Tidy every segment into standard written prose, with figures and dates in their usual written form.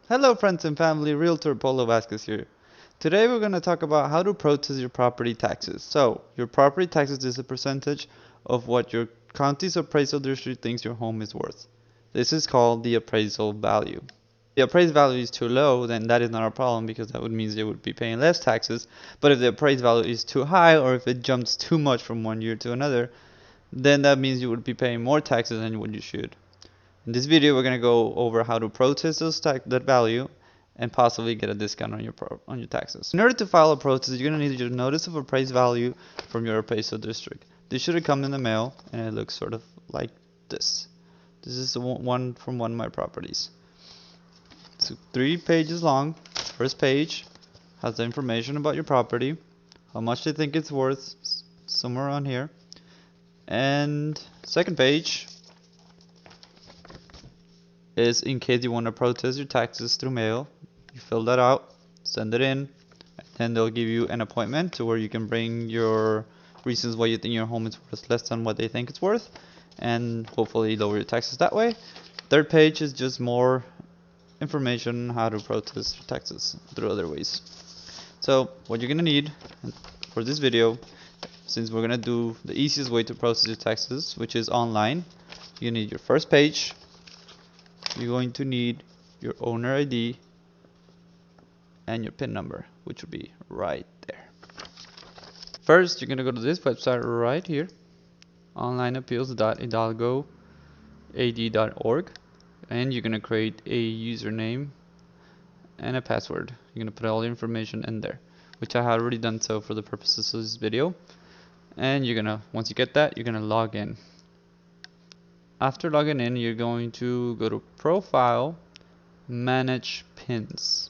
Hello friends and family, Realtor Polo Vasquez here. Today we're going to talk about how to protest your property taxes. So, your property taxes is a percentage of what your county's appraisal district thinks your home is worth. This is called the appraisal value. If the appraised value is too low, then that is not a problem because that would mean they would be paying less taxes. But if the appraised value is too high or if it jumps too much from one year to another, then that means you would be paying more taxes than what you should. In this video, we're going to go over how to protest that value and possibly get a discount on your taxes. In order to file a protest, you're going to need your notice of appraised value from your appraisal district. This should have come in the mail, and it looks sort of like this. This is the one from one of my properties. It's 3 pages long. First page has the information about your property, how much they think it's worth, somewhere on here. And second page is in case you want to protest your taxes through mail. You fill that out, send it in, and then they'll give you an appointment to where you can bring your reasons why you think your home is worth less than what they think it's worth, and hopefully lower your taxes that way. Third page is just more information on how to protest your taxes through other ways. So what you're gonna need for this video, since we're gonna do the easiest way to process your taxes, which is online, you need your first page. You're going to need your owner ID and your PIN number, which will be right there. First, you're going to go to this website right here, onlineappeals.hidalgoad.org, and you're going to create a username and a password. You're going to put all the information in there, which I have already done so for the purposes of this video. And you're going to, once you get that, you're going to log in. After logging in, you're going to go to Profile, Manage Pins.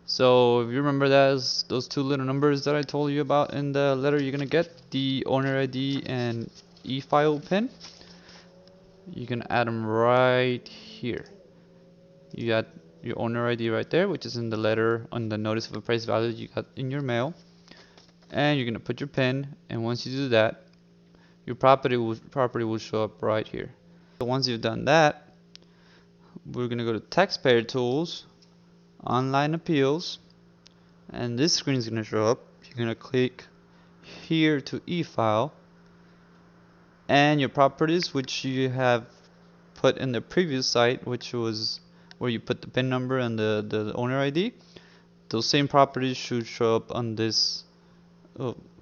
So if you remember those two little numbers that I told you about in the letter you're gonna get, the owner ID and e-file pin, you can add them right here. You add your owner ID right there, which is in the letter on the notice of appraised value you got in your mail, and you're gonna put your pin. And once you do that, your property will show up right here. So once you've done that, we're gonna go to Taxpayer Tools, Online Appeals, and this screen is going to show up. You're going to click here to e-file, and your properties which you have put in the previous site, which was where you put the PIN number and the owner ID, those same properties should show up on this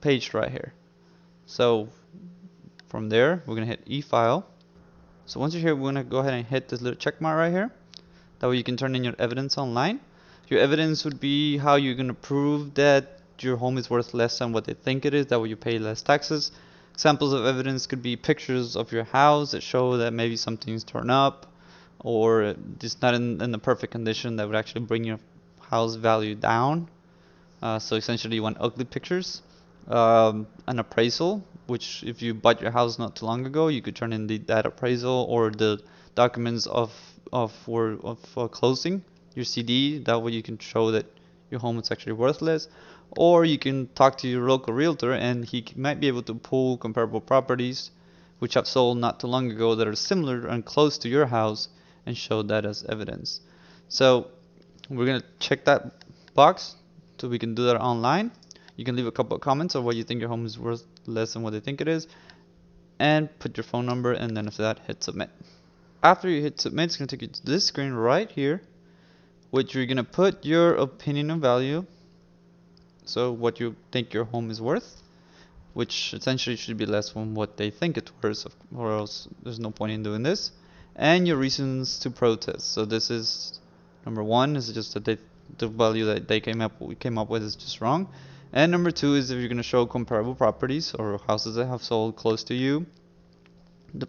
page right here. So from there, we're going to hit e-file. So once you're here, we're going to go ahead and hit this little check mark right here. That way you can turn in your evidence online. Your evidence would be how you're going to prove that your home is worth less than what they think it is, that way you pay less taxes. Examples of evidence could be pictures of your house that show that maybe something's torn up or it's not in the perfect condition that would actually bring your house value down. So essentially you want ugly pictures. An appraisal, which if you bought your house not too long ago, you could turn in that appraisal or the documents of closing your CD. That way you can show that your home is actually worthless. Or you can talk to your local realtor and he might be able to pull comparable properties which have sold not too long ago that are similar and close to your house and show that as evidence. So we're going to check that box so we can do that online. You can leave a couple of comments on what you think your home is worth less than what they think it is, and put your phone number, and then after that hit submit. After you hit submit, it's going to take you to this screen right here, which you're going to put your opinion of value, so what you think your home is worth, which essentially should be less than what they think it's worth, or else there's no point in doing this, and your reasons to protest. So this is number one, is just that the value that we came up with is just wrong. And number two is if you're going to show comparable properties or houses that have sold close to you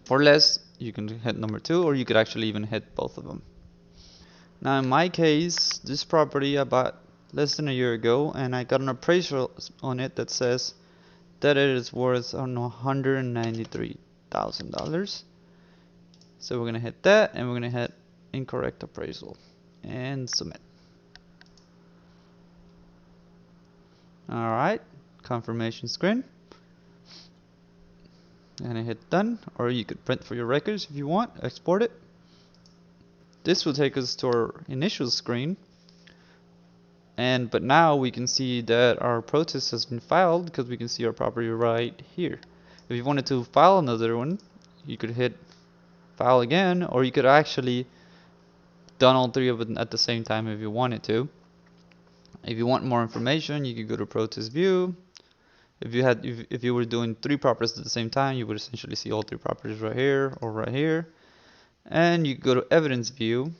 for less, you can hit number two, or you could actually even hit both of them. Now in my case, this property I bought less than a year ago, and I got an appraisal on it that says that it is worth $193,000. So we're going to hit that, and we're going to hit incorrect appraisal and submit. Alright, confirmation screen. And I hit done, or you could print for your records if you want, export it. This will take us to our initial screen. But now we can see that our protest has been filed because we can see our property right here. If you wanted to file another one, you could hit file again, or you could actually done all three of them at the same time if you wanted to. If you want more information, you could go to protest view. If you were doing three properties at the same time, you would essentially see all three properties right here or right here. And you go to evidence view.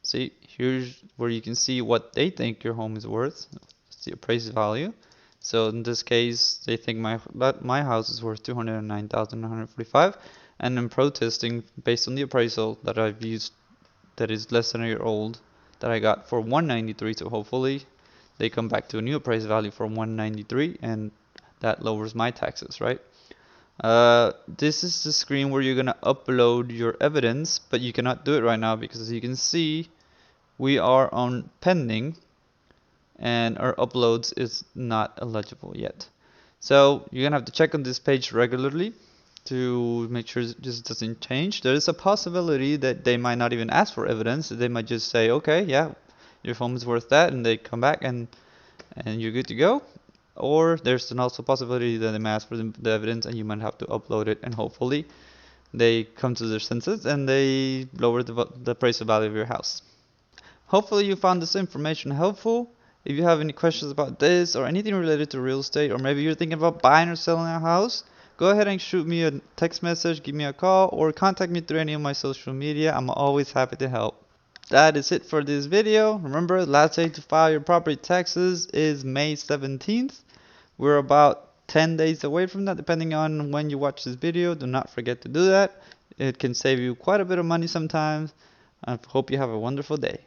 See, here's where you can see what they think your home is worth. It's the appraised value. So in this case, they think my house is worth 209,945, and I'm protesting based on the appraisal that I've used, that is less than a year old, that I got for 193. So hopefully they come back to a new appraised value for 193, and that lowers my taxes, right? This is the screen where you're gonna upload your evidence, but you cannot do it right now because, as you can see, we are on pending and our uploads is not eligible yet. So you're gonna have to check on this page regularly to make sure this doesn't change. There is a possibility that they might not even ask for evidence. They might just say, okay, yeah, your home is worth that, and they come back and you're good to go. Or there's an also possibility that they may ask for the evidence and you might have to upload it, and hopefully they come to their senses and they lower the price of value of your house. Hopefully you found this information helpful. If you have any questions about this or anything related to real estate, or maybe you're thinking about buying or selling a house, go ahead and shoot me a text message, give me a call, or contact me through any of my social media. I'm always happy to help. That is it for this video. Remember, last day to file your property taxes is May 17th. We're about 10 days away from that, depending on when you watch this video. Do not forget to do that. It can save you quite a bit of money sometimes. I hope you have a wonderful day.